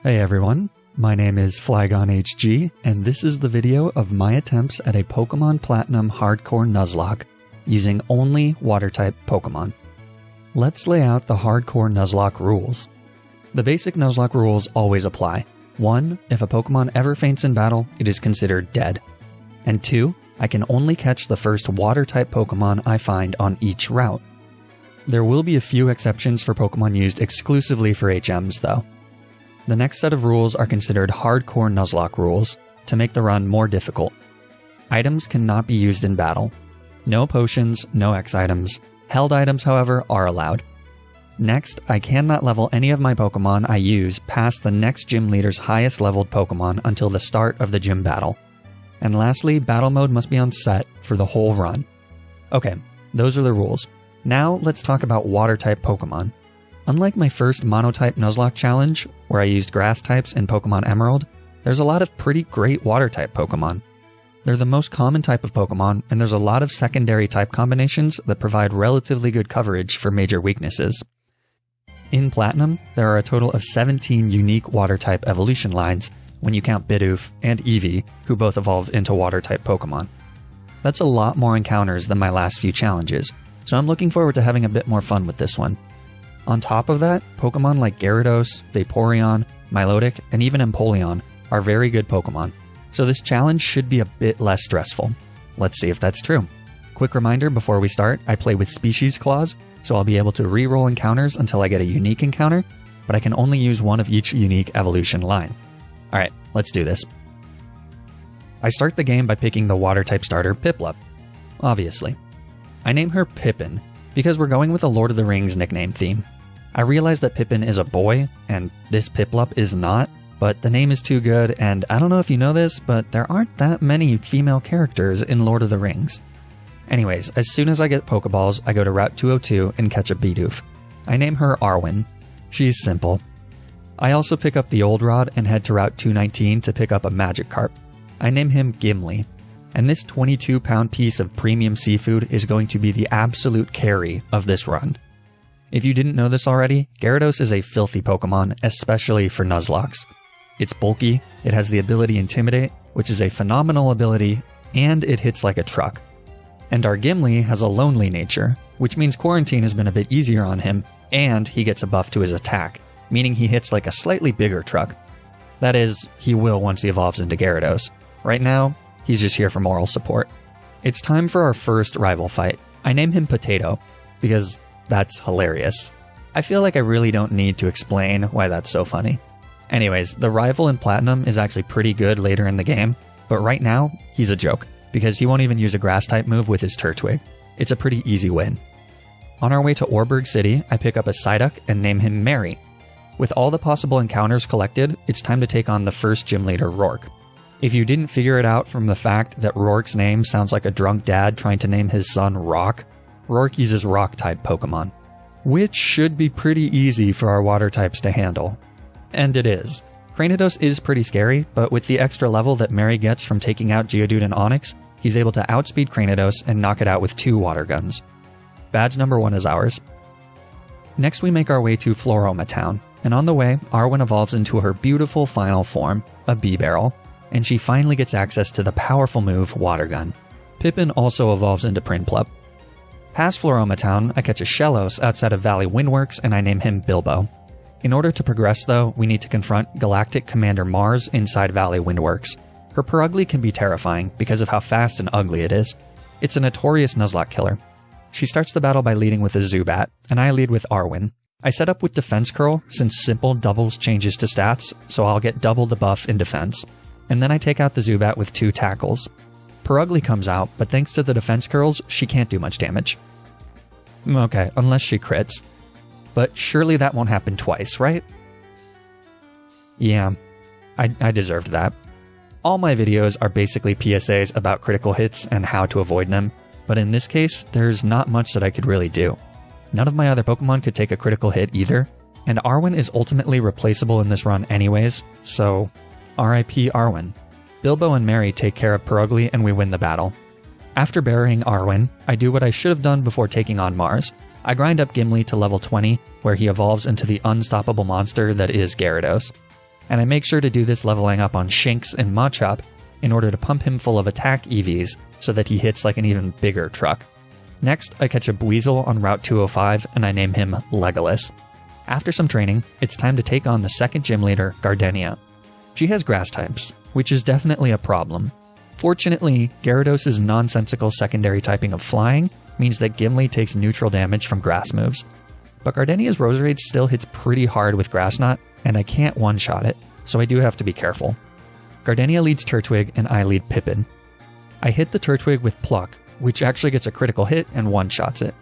Hey everyone, my name is FlygonHG, and this is the video of my attempts at a Pokémon Platinum Hardcore Nuzlocke using only Water-type Pokémon. Let's lay out the Hardcore Nuzlocke Rules. The basic Nuzlocke rules always apply. 1. If a Pokémon ever faints in battle, it is considered dead. And 2. I can only catch the first Water-type Pokémon I find on each route. There will be a few exceptions for Pokémon used exclusively for HMs though. The next set of rules are considered Hardcore Nuzlocke Rules, to make the run more difficult. Items cannot be used in battle. No potions, no X items. Held items, however, are allowed. Next, I cannot level any of my Pokémon I use past the next gym leader's highest leveled Pokémon until the start of the gym battle. And lastly, battle mode must be on set for the whole run. Okay, those are the rules. Now let's talk about Water-type Pokémon. Unlike my first Mono-type Nuzlocke challenge, where I used Grass types in Pokémon Emerald, there's a lot of pretty great Water-type Pokémon. They're the most common type of Pokémon, and there's a lot of secondary type combinations that provide relatively good coverage for major weaknesses. In Platinum, there are a total of 17 unique Water-type evolution lines, when you count Bidoof and Eevee, who both evolve into Water-type Pokémon. That's a lot more encounters than my last few challenges, so I'm looking forward to having a bit more fun with this one. On top of that, Pokémon like Gyarados, Vaporeon, Milotic, and even Empoleon are very good Pokémon, so this challenge should be a bit less stressful. Let's see if that's true. Quick reminder before we start, I play with Species Clause, so I'll be able to re-roll encounters until I get a unique encounter, but I can only use one of each unique evolution line. Alright, let's do this. I start the game by picking the Water-type starter Piplup, obviously. I name her Pippin, because we're going with a Lord of the Rings nickname theme. I realize that Pippin is a boy, and this Piplup is not, but the name is too good, and I don't know if you know this, but there aren't that many female characters in Lord of the Rings. Anyways, as soon as I get Pokeballs, I go to Route 202 and catch a Bidoof. I name her Arwen. She's simple. I also pick up the Old Rod and head to Route 219 to pick up a Magikarp. I name him Gimli. And this 22-pound piece of premium seafood is going to be the absolute carry of this run. If you didn't know this already, Gyarados is a filthy Pokemon, especially for Nuzlockes. It's bulky, it has the ability Intimidate, which is a phenomenal ability, and it hits like a truck. And our Gimli has a lonely nature, which means Quarantine has been a bit easier on him, and he gets a buff to his attack, meaning he hits like a slightly bigger truck. That is, he will once he evolves into Gyarados. Right now, he's just here for moral support. It's time for our first rival fight. I name him Potato, because that's hilarious. I feel like I really don't need to explain why that's so funny. Anyways, the rival in Platinum is actually pretty good later in the game, but right now, he's a joke, because he won't even use a Grass-type move with his Turtwig. It's a pretty easy win. On our way to Orberg City, I pick up a Psyduck and name him Mary. With all the possible encounters collected, it's time to take on the first gym leader, Roark. If you didn't figure it out from the fact that Roark's name sounds like a drunk dad trying to name his son Rock, Roark uses Rock-type Pokemon, which should be pretty easy for our Water types to handle. And it is. Cranidos is pretty scary, but with the extra level that Mary gets from taking out Geodude and Onix, he's able to outspeed Cranidos and knock it out with 2 water guns. Badge number 1 is ours. Next we make our way to Floroma Town, and on the way, Arwen evolves into her beautiful final form, a Bee-Barrel, and she finally gets access to the powerful move Water Gun. Pippin also evolves into Prinplup. Past Floroma Town, I catch a Shellos outside of Valley Windworks and I name him Bilbo. In order to progress though, we need to confront Galactic Commander Mars inside Valley Windworks. Her Purugly can be terrifying because of how fast and ugly it is. It's a notorious Nuzlocke killer. She starts the battle by leading with a Zubat, and I lead with Arwen. I set up with Defense Curl since simple doubles changes to stats, so I'll get double the buff in defense. And then I take out the Zubat with 2 tackles. Purugly comes out, but thanks to the defense curls, she can't do much damage. Okay, unless she crits. But surely that won't happen twice, right? Yeah, I deserved that. All my videos are basically PSAs about critical hits and how to avoid them, but in this case, there's not much that I could really do. None of my other Pokemon could take a critical hit either, and Arwen is ultimately replaceable in this run anyways, so RIP Arwen. Bilbo and Mary take care of Purugly and we win the battle. After burying Arwen, I do what I should have done before taking on Mars. I grind up Gimli to level 20, where he evolves into the unstoppable monster that is Gyarados. and I make sure to do this leveling up on Shinx and Machop in order to pump him full of attack EVs so that he hits like an even bigger truck. Next, I catch a Buizel on Route 205 and I name him Legolas. After some training, it's time to take on the second gym leader, Gardenia. She has grass types, which is definitely a problem. Fortunately, Gyarados' nonsensical secondary typing of flying means that Gimli takes neutral damage from grass moves. But Gardenia's Roserade still hits pretty hard with Grass Knot, and I can't one-shot it, so I do have to be careful. Gardenia leads Turtwig and I lead Pippin. I hit the Turtwig with Pluck, which actually gets a critical hit and one-shots it.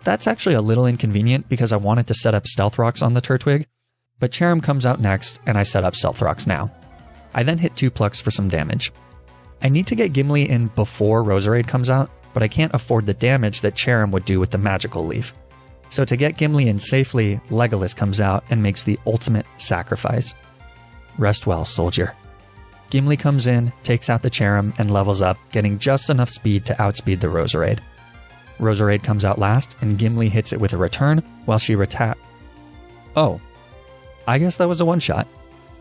That's actually a little inconvenient because I wanted to set up Stealth Rocks on the Turtwig, but Cherrim comes out next and I set up Stealth Rocks now. I then hit 2 Plucks for some damage. I need to get Gimli in before Roserade comes out, but I can't afford the damage that Cherrim would do with the Magical Leaf. So to get Gimli in safely, Legolas comes out and makes the ultimate sacrifice. Rest well, soldier. Gimli comes in, takes out the Cherrim, and levels up, getting just enough speed to outspeed the Roserade. Roserade comes out last, and Gimli hits it with a return while she Oh. I guess that was a one-shot.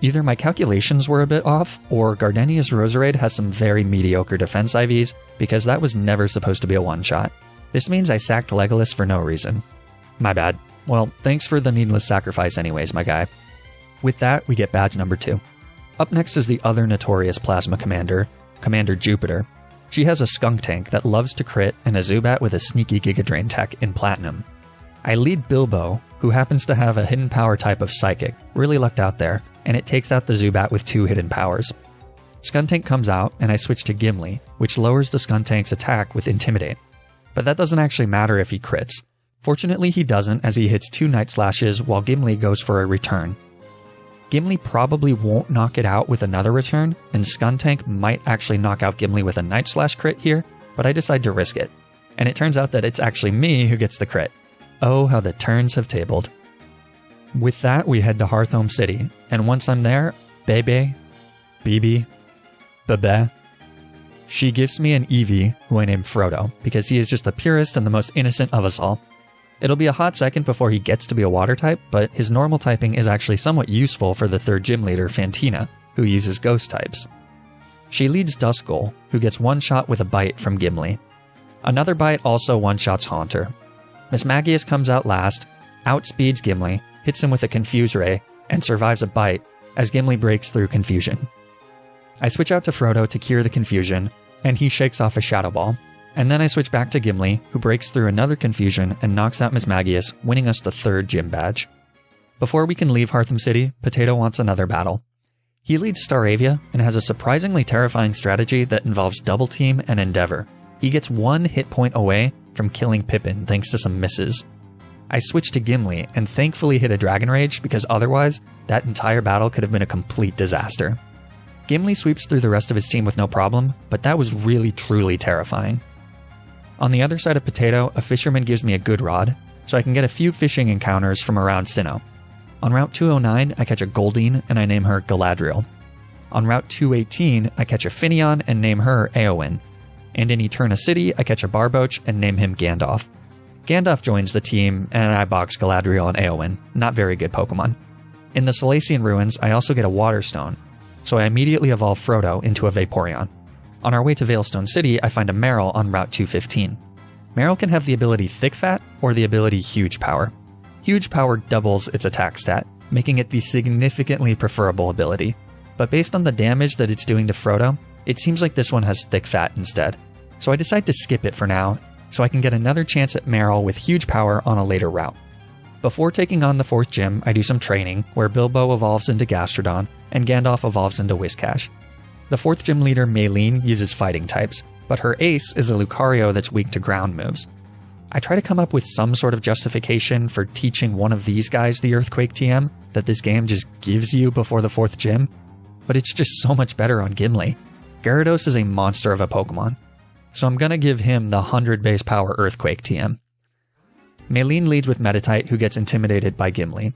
Either my calculations were a bit off, or Gardenia's Roserade has some very mediocre defense IVs, because that was never supposed to be a one-shot. This means I sacked Legolas for no reason. My bad. Well, thanks for the needless sacrifice anyways, my guy. With that, we get badge number 2. Up next is the other notorious Plasma Commander, Commander Jupiter. She has a Skunk Tank that loves to crit and a Zubat with a sneaky Giga Drain tech in Platinum. I lead Bilbo, who happens to have a hidden power type of Psychic, really lucked out there, and it takes out the Zubat with 2 hidden powers. Skuntank comes out, and I switch to Gimli, which lowers the Skuntank's attack with Intimidate. But that doesn't actually matter if he crits. Fortunately, he doesn't, as he hits 2 Night Slashes while Gimli goes for a return. Gimli probably won't knock it out with another return, and Skuntank might actually knock out Gimli with a Night Slash crit here, but I decide to risk it. And it turns out that it's actually me who gets the crit. Oh, how the turns have tabled. With that, we head to Hearthome City, and once I'm there, Bebe, she gives me an Eevee, who I name Frodo, because he is just the purest and the most innocent of us all. It'll be a hot second before he gets to be a water type, but his normal typing is actually somewhat useful for the third gym leader, Fantina, who uses ghost types. She leads Duskull, who gets one shot with a bite from Gimli. Another bite also one-shots Haunter. Mismagius comes out last, outspeeds Gimli, hits him with a Confuse Ray, and survives a bite as Gimli breaks through Confusion. I switch out to Frodo to cure the confusion, and he shakes off a Shadow Ball. And then I switch back to Gimli, who breaks through another confusion and knocks out Mismagius, winning us the 3rd gym badge. Before we can leave Hearthome City, Potato wants another battle. He leads Staravia and has a surprisingly terrifying strategy that involves Double Team and Endeavor. He gets 1 hit point away from killing Pippin thanks to some misses. I switch to Gimli and thankfully hit a Dragon Rage because otherwise, that entire battle could have been a complete disaster. Gimli sweeps through the rest of his team with no problem, but that was really truly terrifying. On the other side of Potato, a fisherman gives me a good rod, so I can get a few fishing encounters from around Sinnoh. On Route 209, I catch a Goldeen and I name her Galadriel. On Route 218, I catch a Finneon and name her Eowyn. And in Eterna City, I catch a Barboach and name him Gandalf. Gandalf joins the team, and I box Galadriel and Eowyn. Not very good Pokemon. In the Salacian Ruins, I also get a Water Stone, so I immediately evolve Frodo into a Vaporeon. On our way to Veilstone City, I find a Marill on Route 215. Marill can have the ability Thick Fat or the ability Huge Power. Huge Power doubles its attack stat, making it the significantly preferable ability. But based on the damage that it's doing to Frodo, it seems like this one has Thick Fat instead. So I decide to skip it for now, so I can get another chance at Marill with Huge Power on a later route. Before taking on the 4th gym, I do some training, where Bilbo evolves into Gastrodon, and Gandalf evolves into Whiscash. The 4th gym leader, Maylene, uses fighting types, but her ace is a Lucario that's weak to ground moves. I try to come up with some sort of justification for teaching one of these guys the Earthquake TM that this game just gives you before the 4th gym, but it's just so much better on Gimli. Gyarados is a monster of a Pokemon, so I'm gonna give him the 100 base power Earthquake TM. Maylene leads with Meditite, who gets intimidated by Gimli.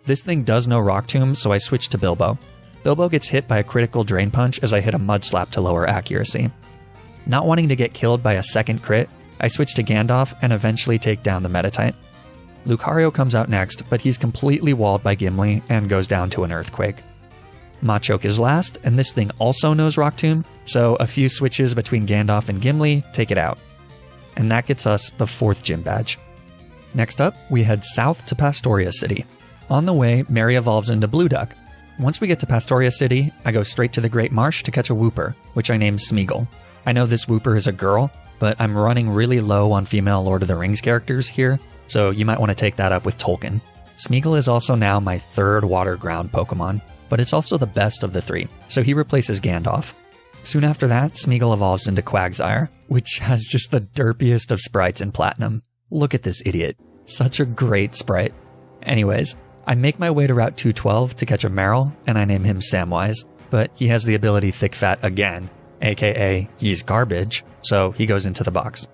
This thing does no Rock Tomb, so I switch to Bilbo. Bilbo gets hit by a critical Drain Punch as I hit a Mud Slap to lower accuracy. Not wanting to get killed by a second crit, I switch to Gandalf and eventually take down the Meditite. Lucario comes out next, but he's completely walled by Gimli and goes down to an Earthquake. Machoke is last, and this thing also knows Rock Tomb, so a few switches between Gandalf and Gimli take it out. And that gets us the 4th gym badge. Next up, we head south to Pastoria City. On the way, Mary evolves into Blue Duck. Once we get to Pastoria City, I go straight to the Great Marsh to catch a Wooper, which I named Smeagol. I know this Wooper is a girl, but I'm running really low on female Lord of the Rings characters here, so you might want to take that up with Tolkien. Smeagol is also now my 3rd water ground Pokemon, but it's also the best of the 3, so he replaces Gandalf. Soon after that, Smeagol evolves into Quagsire, which has just the derpiest of sprites in Platinum. Look at this idiot. Such a great sprite. Anyways, I make my way to Route 212 to catch a Marill, and I name him Samwise, but he has the ability Thick Fat again, aka he's garbage, so he goes into the box.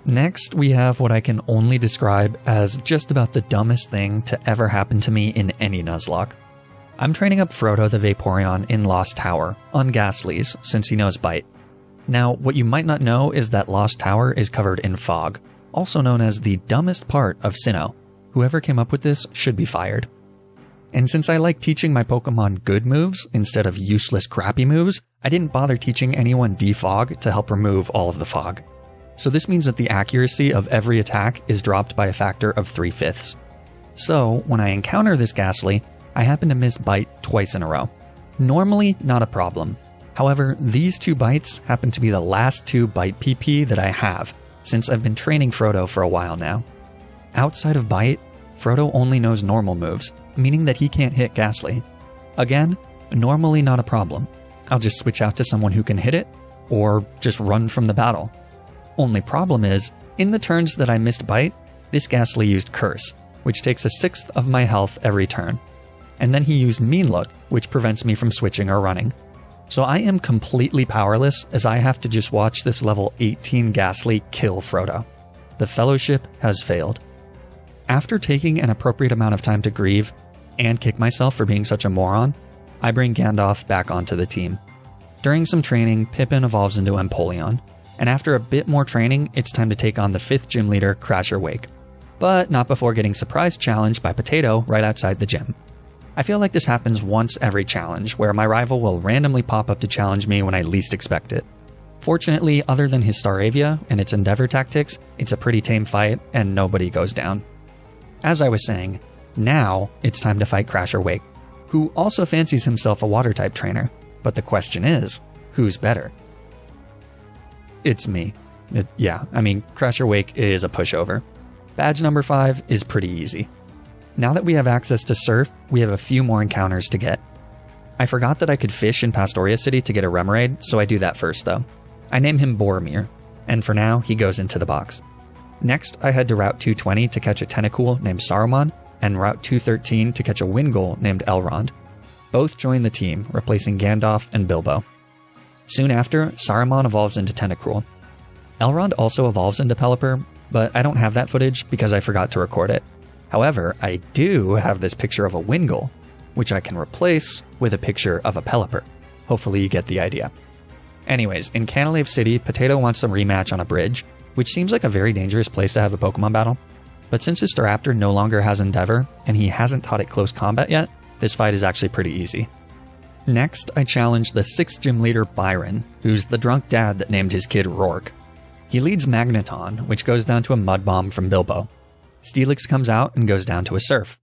Next, we have what I can only describe as just about the dumbest thing to ever happen to me in any Nuzlocke. I'm training up Frodo the Vaporeon in Lost Tower, on Ghastlies, since he knows Bite. Now, what you might not know is that Lost Tower is covered in fog, also known as the dumbest part of Sinnoh. Whoever came up with this should be fired. And since I like teaching my Pokemon good moves instead of useless crappy moves, I didn't bother teaching anyone defog to help remove all of the fog. So this means that the accuracy of every attack is dropped by a factor of 3/5. So, when I encounter this Ghastly, I happen to miss Bite twice in a row. Normally, not a problem. However, these 2 bites happen to be the last 2 Bite PP that I have, since I've been training Frodo for a while now. Outside of Bite, Frodo only knows normal moves, meaning that he can't hit Ghastly. Again, normally not a problem. I'll just switch out to someone who can hit it, or just run from the battle. Only problem is, in the turns that I missed Bite, this Ghastly used Curse, which takes a 1/6 of my health every turn. And then he used Mean Look, which prevents me from switching or running. So I am completely powerless as I have to just watch this level 18 Ghastly kill Frodo. The Fellowship has failed. After taking an appropriate amount of time to grieve, and kick myself for being such a moron, I bring Gandalf back onto the team. During some training, Pippin evolves into Empoleon, and after a bit more training, it's time to take on the 5th gym leader, Crasher Wake. But not before getting surprise challenged by Potato right outside the gym. I feel like this happens once every challenge, where my rival will randomly pop up to challenge me when I least expect it. Fortunately, other than his Staravia and its Endeavor tactics, it's a pretty tame fight, and nobody goes down. As I was saying, now it's time to fight Crasher Wake, who also fancies himself a Water-type trainer, but the question is, who's better? It's me. Crasher Wake is a pushover. Badge number 5 is pretty easy. Now that we have access to Surf, we have a few more encounters to get. I forgot that I could fish in Pastoria City to get a Remoraid, so I do that first though. I name him Boromir, and for now, he goes into the box. Next, I head to Route 220 to catch a Tentacool named Saruman, and Route 213 to catch a Wingull named Elrond. Both join the team, replacing Gandalf and Bilbo. Soon after, Saruman evolves into Tentacruel. Elrond also evolves into Pelipper, but I don't have that footage because I forgot to record it. However, I do have this picture of a Wingull, which I can replace with a picture of a Pelipper. Hopefully you get the idea. Anyways, in Canalave City, Potato wants a rematch on a bridge, which seems like a very dangerous place to have a Pokemon battle. But since his Staraptor no longer has Endeavor, and he hasn't taught it close combat yet, this fight is actually pretty easy. Next, I challenge the 6th gym leader Byron, who's the drunk dad that named his kid Roark. He leads Magneton, which goes down to a Mud Bomb from Bilbo. Steelix comes out and goes down to a Surf.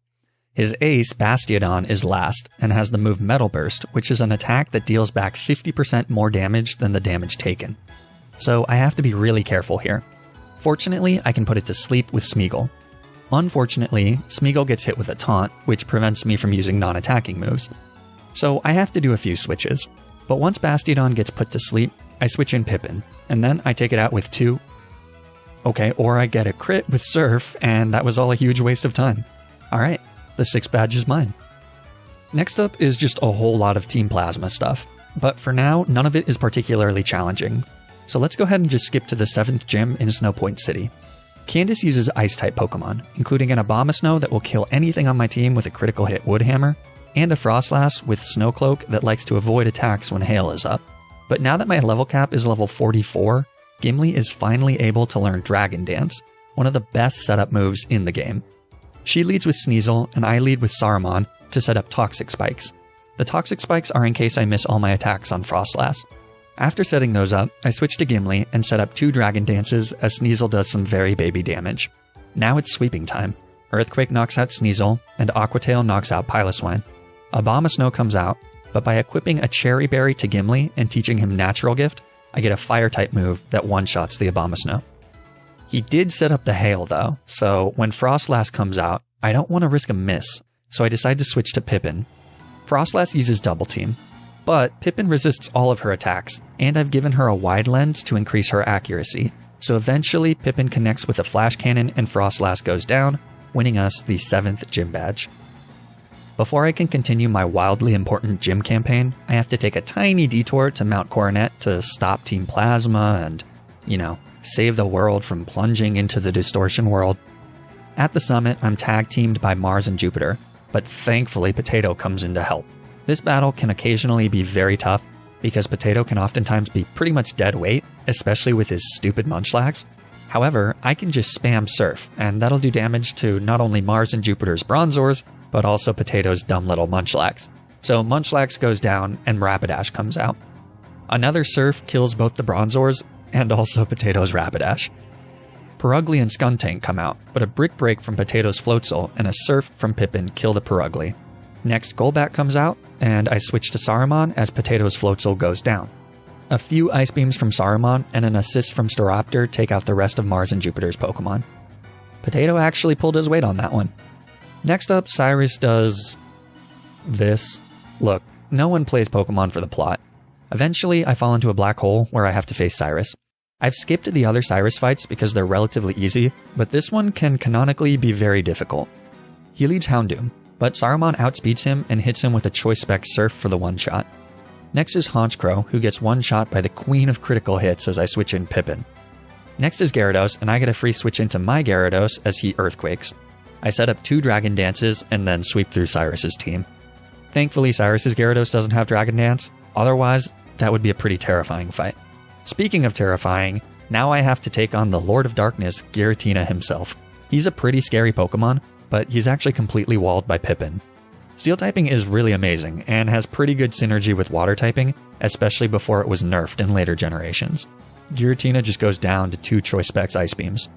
His ace, Bastiodon, is last, and has the move Metal Burst, which is an attack that deals back 50% more damage than the damage taken. So I have to be really careful here. Fortunately, I can put it to sleep with Smeagol. Unfortunately, Smeagol gets hit with a taunt, which prevents me from using non-attacking moves. So I have to do a few switches. But once Bastiodon gets put to sleep, I switch in Pippin, and then I take it out with 2. Okay, or I get a crit with Surf, and that was all a huge waste of time. Alright, the 6th badge is mine. Next up is just a whole lot of Team Plasma stuff, but for now, none of it is particularly challenging. So let's go ahead and just skip to the 7th gym in Snowpoint City. Candice uses Ice-type Pokemon, including an Abomasnow that will kill anything on my team with a critical hit Woodhammer, and a Frostlass with Snowcloak that likes to avoid attacks when hail is up. But now that my level cap is level 44, Gimli is finally able to learn Dragon Dance, one of the best setup moves in the game. She leads with Sneasel, and I lead with Saruman to set up Toxic Spikes. The toxic spikes are in case I miss all my attacks on Frostlass. After setting those up, I switch to Gimli and set up 2 Dragon Dances as Sneasel does some very baby damage. Now it's sweeping time. Earthquake knocks out Sneasel, and Aquatail knocks out Piloswine. Abomasnow comes out, but by equipping a Cherry Berry to Gimli and teaching him Natural Gift, I get a Fire-type move that one-shots the Abomasnow. He did set up the Hail though, so when Frostlass comes out, I don't want to risk a miss, so I decide to switch to Pippin. Frostlass uses Double Team, but Pippin resists all of her attacks, and I've given her a wide lens to increase her accuracy, so eventually Pippin connects with a Flash Cannon and Frostlass goes down, winning us the 7th gym badge. Before I can continue my wildly important gym campaign, I have to take a tiny detour to Mount Coronet to stop Team Plasma and, save the world from plunging into the distortion world. At the summit, I'm tag-teamed by Mars and Jupiter, but thankfully Potato comes in to help. This battle can occasionally be very tough, because Potato can oftentimes be pretty much dead weight, especially with his stupid Munchlax. However, I can just spam Surf, and that'll do damage to not only Mars and Jupiter's Bronzors, but also Potato's dumb little Munchlax. So Munchlax goes down, and Rapidash comes out. Another Surf kills both the Bronzors, and also Potato's Rapidash. Purugly and Skuntank come out, but a Brick Break from Potato's Floatzel and a Surf from Pippin kill the Purugly. Next, Golbat comes out, and I switch to Saruman as Potato's Floatzel goes down. A few Ice Beams from Saruman and an assist from Staraptor take out the rest of Mars and Jupiter's Pokemon. Potato actually pulled his weight on that one. Next up, Cyrus does this. Look, no one plays Pokemon for the plot. Eventually, I fall into a black hole where I have to face Cyrus. I've skipped the other Cyrus fights because they're relatively easy, but this one can canonically be very difficult. He leads Houndoom, but Saruman outspeeds him and hits him with a Choice Spec Surf for the one-shot. Next is Honchkrow, who gets one-shot by the queen of critical hits as I switch in Pippin. Next is Gyarados, and I get a free switch into my Gyarados as he Earthquakes. I set up 2 Dragon Dances and then sweep through Cyrus's team. Thankfully, Cyrus's Gyarados doesn't have Dragon Dance, otherwise, that would be a pretty terrifying fight. Speaking of terrifying, now I have to take on the Lord of Darkness, Giratina himself. He's a pretty scary Pokemon, but he's actually completely walled by Pippin. Steel typing is really amazing, and has pretty good synergy with water typing, especially before it was nerfed in later generations. Giratina just goes down to 2 Choice Specs Ice Beams.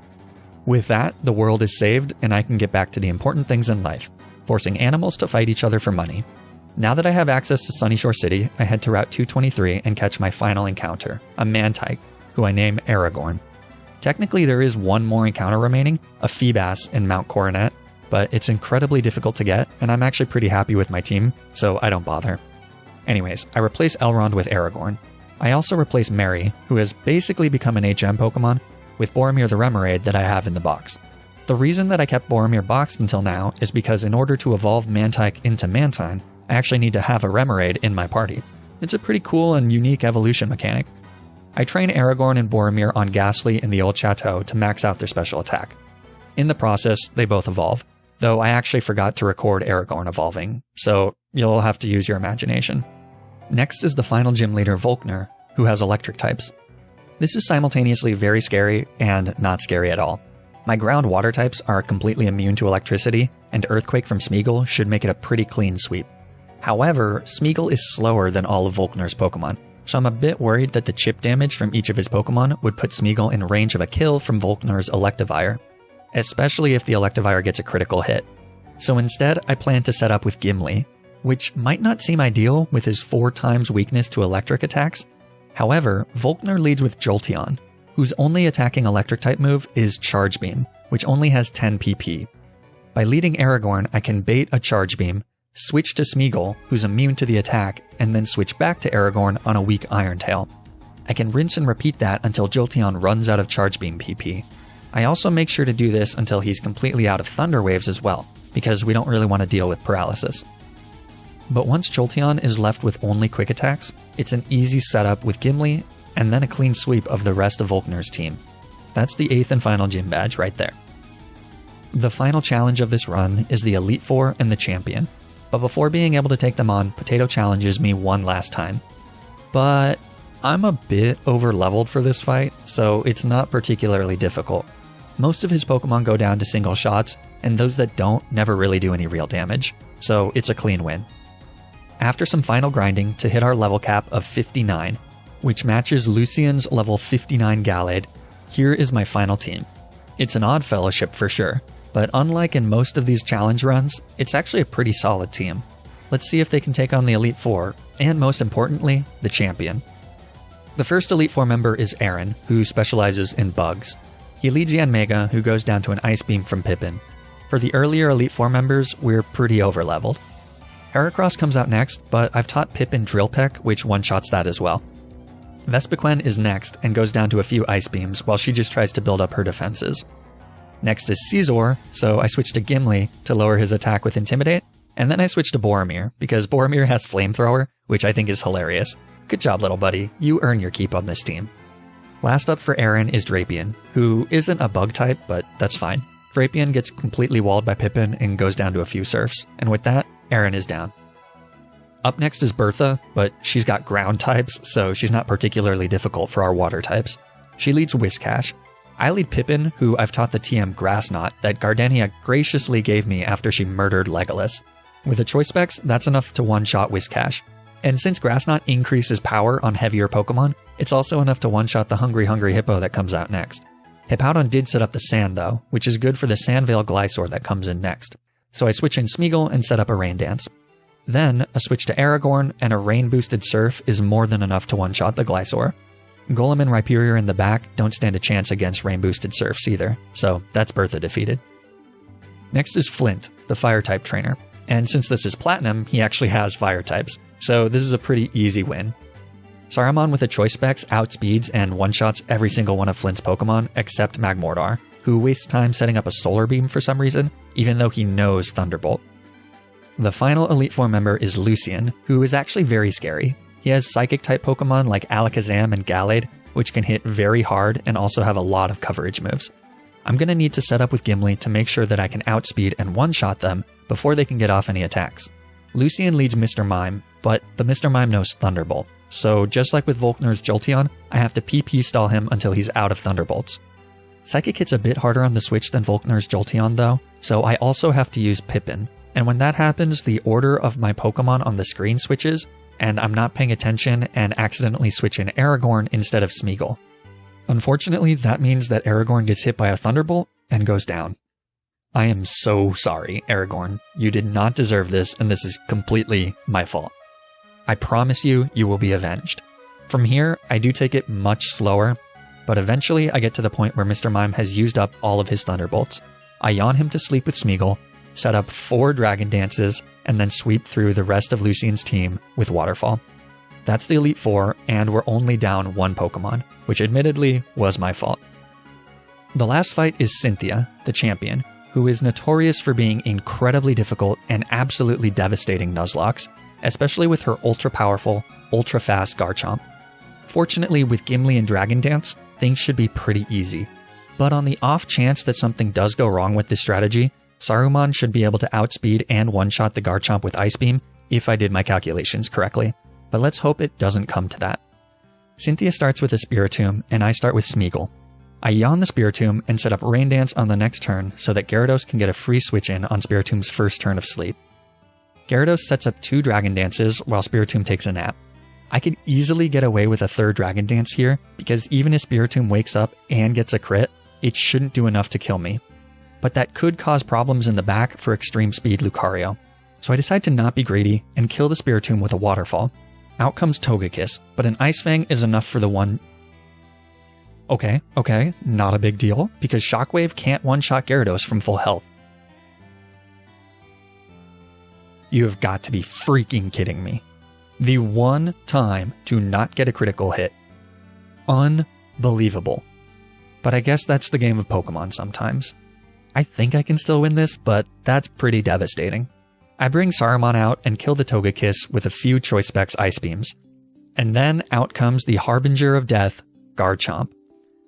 With that, the world is saved, and I can get back to the important things in life, forcing animals to fight each other for money. Now that I have access to Sunyshore City, I head to Route 223 and catch my final encounter, a Mantike, who I name Aragorn. Technically, there is one more encounter remaining, a Feebas in Mount Coronet, but it's incredibly difficult to get, and I'm actually pretty happy with my team, so I don't bother. Anyways, I replace Elrond with Aragorn. I also replace Mary, who has basically become an HM Pokemon, with Boromir the Remoraid that I have in the box. The reason that I kept Boromir boxed until now is because in order to evolve Mantike into Mantine, I actually need to have a Remoraid in my party. It's a pretty cool and unique evolution mechanic. I train Aragorn and Boromir on Ghastly in the Old Chateau to max out their special attack. In the process, they both evolve, though I actually forgot to record Aragorn evolving, so you'll have to use your imagination. Next is the final gym leader, Volkner, who has electric types. This is simultaneously very scary and not scary at all. My ground water types are completely immune to electricity, and Earthquake from Smeagol should make it a pretty clean sweep. However, Smeagol is slower than all of Volkner's Pokemon, so I'm a bit worried that the chip damage from each of his Pokemon would put Smeagol in range of a kill from Volkner's Electivire, especially if the Electivire gets a critical hit. So instead, I plan to set up with Gimli, which might not seem ideal with his 4 times weakness to electric attacks. However, Volkner leads with Jolteon, whose only attacking electric type move is Charge Beam, which only has 10 PP. By leading Aragorn, I can bait a Charge Beam, switch to Smeagol, who's immune to the attack, and then switch back to Aragorn on a weak Iron Tail. I can rinse and repeat that until Jolteon runs out of Charge Beam PP. I also make sure to do this until he's completely out of Thunder Waves as well, because we don't really want to deal with paralysis. But once Jolteon is left with only quick attacks, it's an easy setup with Gimli, and then a clean sweep of the rest of Volkner's team. That's the 8th and final gym badge right there. The final challenge of this run is the Elite Four and the Champion. But before being able to take them on, Potato challenges me one last time. But I'm a bit over-leveled for this fight, so it's not particularly difficult. Most of his Pokemon go down to single shots, and those that don't never really do any real damage, so it's a clean win. after some final grinding to hit our level cap of 59, which matches Lucian's level 59 Gallade, here is my final team. It's an odd fellowship for sure, but unlike in most of these challenge runs, it's actually a pretty solid team. Let's see if they can take on the Elite Four, and most importantly, the champion. The first Elite Four member is Aaron, who specializes in bugs. He leads Yanmega, who goes down to an Ice Beam from Pippin. For the earlier Elite Four members, we're pretty overleveled. Heracross comes out next, but I've taught Pippin Drill Peck, which one-shots that as well. Vespiquen is next and goes down to a few Ice Beams while she just tries to build up her defenses. Next is Caesar, so I switch to Gimli to lower his attack with Intimidate, and then I switch to Boromir because Boromir has Flamethrower, which I think is hilarious. Good job, little buddy. You earn your keep on this team. Last up for Aaron is Drapion, who isn't a bug type, but that's fine. Drapion gets completely walled by Pippin and goes down to a few surfs, and with that, Aaron is down. Up next is Bertha, but she's got ground types, so she's not particularly difficult for our water types. She leads Whiscash. I lead Pippin, who I've taught the TM Grass Knot that Gardenia graciously gave me after she murdered Legolas. With a Choice Specs, that's enough to one-shot Whiscash. And since Grass Knot increases power on heavier Pokemon, it's also enough to one-shot the Hungry Hippo that comes out next. Hippowdon did set up the Sand though, which is good for the Sandvale Glysaur that comes in next. So I switch in Smeagol and set up a Rain Dance. Then, a switch to Aragorn and a rain-boosted Surf is more than enough to one-shot the Glysaur. Golem and Rhyperior in the back don't stand a chance against rain-boosted Surfs either, so that's Bertha defeated. Next is Flint, the Fire-type trainer, and since this is Platinum, he actually has Fire types, so this is a pretty easy win. Saruman with a Choice Specs outspeeds and one-shots every single one of Flint's Pokemon except Magmortar, who wastes time setting up a Solar Beam for some reason, even though he knows Thunderbolt. The final Elite Four member is Lucian, who is actually very scary. He has Psychic-type Pokemon like Alakazam and Gallade, which can hit very hard and also have a lot of coverage moves. I'm going to need to set up with Gimli to make sure that I can outspeed and one-shot them before they can get off any attacks. Lucian leads Mr. Mime, but the Mr. Mime knows Thunderbolt, so just like with Volkner's Jolteon, I have to PP stall him until he's out of Thunderbolts. Psychic hits a bit harder on the switch than Volkner's Jolteon though, so I also have to use Pippin. And when that happens, the order of my Pokemon on the screen switches, and I'm not paying attention and accidentally switch in Aragorn instead of Smeagol. Unfortunately, that means that Aragorn gets hit by a Thunderbolt and goes down. I am so sorry, Aragorn. You did not deserve this, and this is completely my fault. I promise you, you will be avenged. From here, I do take it much slower, but eventually I get to the point where Mr. Mime has used up all of his Thunderbolts. I yawn him to sleep with Smeagol, set up 4 Dragon Dances, and then sweep through the rest of Lucian's team with Waterfall. That's the Elite Four, and we're only down 1 Pokemon, which admittedly was my fault. The last fight is Cynthia, the champion, who is notorious for being incredibly difficult and absolutely devastating Nuzlockes, especially with her ultra-powerful, ultra-fast Garchomp. Fortunately, with Gimli and Dragon Dance, things should be pretty easy. But on the off chance that something does go wrong with this strategy, Saruman should be able to outspeed and one-shot the Garchomp with Ice Beam, if I did my calculations correctly. But let's hope it doesn't come to that. Cynthia starts with a Spiritomb, and I start with Smeagol. I yawn the Spiritomb and set up Rain Dance on the next turn so that Gyarados can get a free switch in on Spiritomb's first turn of sleep. Gyarados sets up 2 Dragon Dances while Spiritomb takes a nap. I could easily get away with a 3rd Dragon Dance here, because even if Spiritomb wakes up and gets a crit, it shouldn't do enough to kill me. But that could cause problems in the back for Extreme Speed Lucario. So I decide to not be greedy and kill the Spiritomb with a Waterfall. Out comes Togekiss, but an Ice Fang is enough for the one... Okay, not a big deal, because Shockwave can't one-shot Gyarados from full health. You have got to be freaking kidding me. The one time to not get a critical hit. Unbelievable. But I guess that's the game of Pokemon sometimes. I think I can still win this, but that's pretty devastating. I bring Saruman out and kill the Togekiss with a few Choice Specs Ice Beams. And then out comes the Harbinger of Death, Garchomp.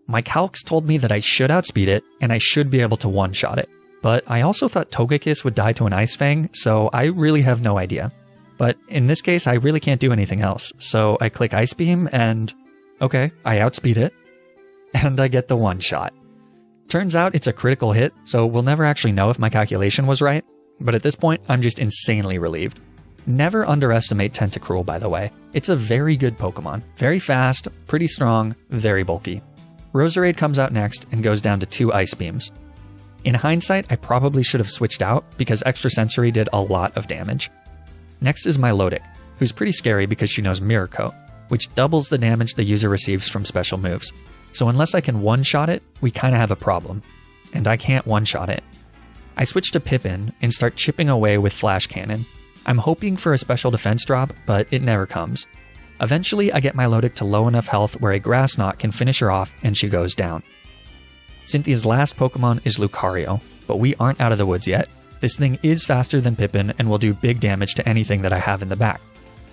My calcs told me that I should outspeed it, and I should be able to one-shot it. But I also thought Togekiss would die to an Ice Fang, so I really have no idea. But in this case, I really can't do anything else, so I click Ice Beam and... okay, I outspeed it. And I get the one-shot. Turns out it's a critical hit, so we'll never actually know if my calculation was right, but at this point, I'm just insanely relieved. Never underestimate Tentacruel, by the way. It's a very good Pokemon. Very fast, pretty strong, very bulky. Roserade comes out next and goes down to 2 Ice Beams. In hindsight, I probably should have switched out because Extrasensory did a lot of damage. Next is Milotic, who's pretty scary because she knows Mirror Coat, which doubles the damage the user receives from special moves. So unless I can one-shot it, we kinda have a problem. And I can't one-shot it. I switch to Pippin and start chipping away with Flash Cannon. I'm hoping for a special defense drop, but it never comes. Eventually, I get Milotic to low enough health where a Grass Knot can finish her off and she goes down. Cynthia's last Pokemon is Lucario, but we aren't out of the woods yet. This thing is faster than Pippin and will do big damage to anything that I have in the back.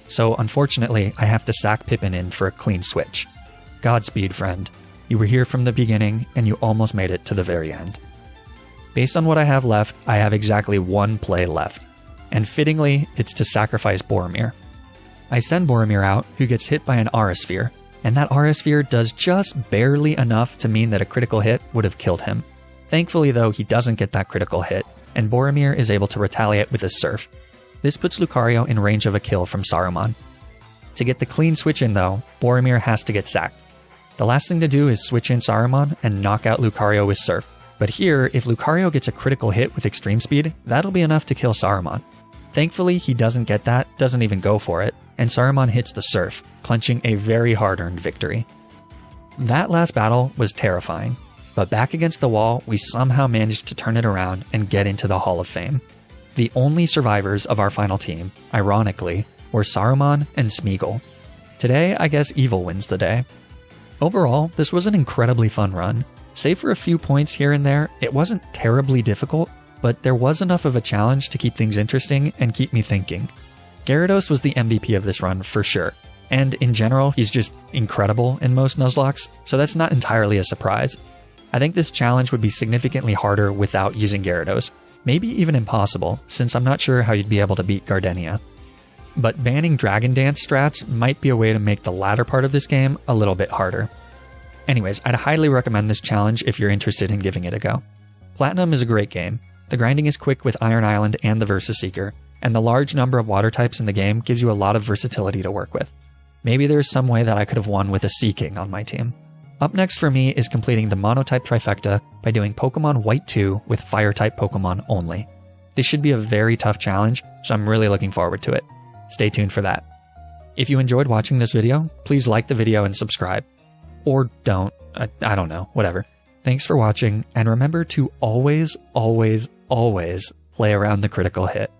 So unfortunately, I have to sack Pippin in for a clean switch. Godspeed, friend. You were here from the beginning, and you almost made it to the very end. Based on what I have left, I have exactly 1 play left. And fittingly, it's to sacrifice Boromir. I send Boromir out, who gets hit by an Aura Sphere, and that Aura Sphere does just barely enough to mean that a critical hit would have killed him. Thankfully though, he doesn't get that critical hit, and Boromir is able to retaliate with a Surf. This puts Lucario in range of a kill from Saruman. To get the clean switch in though, Boromir has to get sacked. The last thing to do is switch in Saruman and knock out Lucario with Surf. But here, if Lucario gets a critical hit with Extreme Speed, that'll be enough to kill Saruman. Thankfully, he doesn't get that, doesn't even go for it, and Saruman hits the Surf, clinching a very hard-earned victory. That last battle was terrifying, but back against the wall, we somehow managed to turn it around and get into the Hall of Fame. The only survivors of our final team, ironically, were Saruman and Smeagol. Today, I guess evil wins the day. Overall, this was an incredibly fun run. Save for a few points here and there, it wasn't terribly difficult, but there was enough of a challenge to keep things interesting and keep me thinking. Gyarados was the MVP of this run for sure, and in general, he's just incredible in most Nuzlockes, so that's not entirely a surprise. I think this challenge would be significantly harder without using Gyarados, maybe even impossible, since I'm not sure how you'd be able to beat Gardenia. But banning Dragon Dance strats might be a way to make the latter part of this game a little bit harder. Anyways, I'd highly recommend this challenge if you're interested in giving it a go. Platinum is a great game. The grinding is quick with Iron Island and the Versus Seeker, and the large number of water types in the game gives you a lot of versatility to work with. Maybe there's some way that I could have won with a Sea King on my team. Up next for me is completing the Monotype Trifecta by doing Pokemon White 2 with Fire-type Pokemon only. This should be a very tough challenge, so I'm really looking forward to it. Stay tuned for that. If you enjoyed watching this video, please like the video and subscribe. Or don't. I don't know. Whatever. Thanks for watching, and remember to always, always, always play around the critical hit.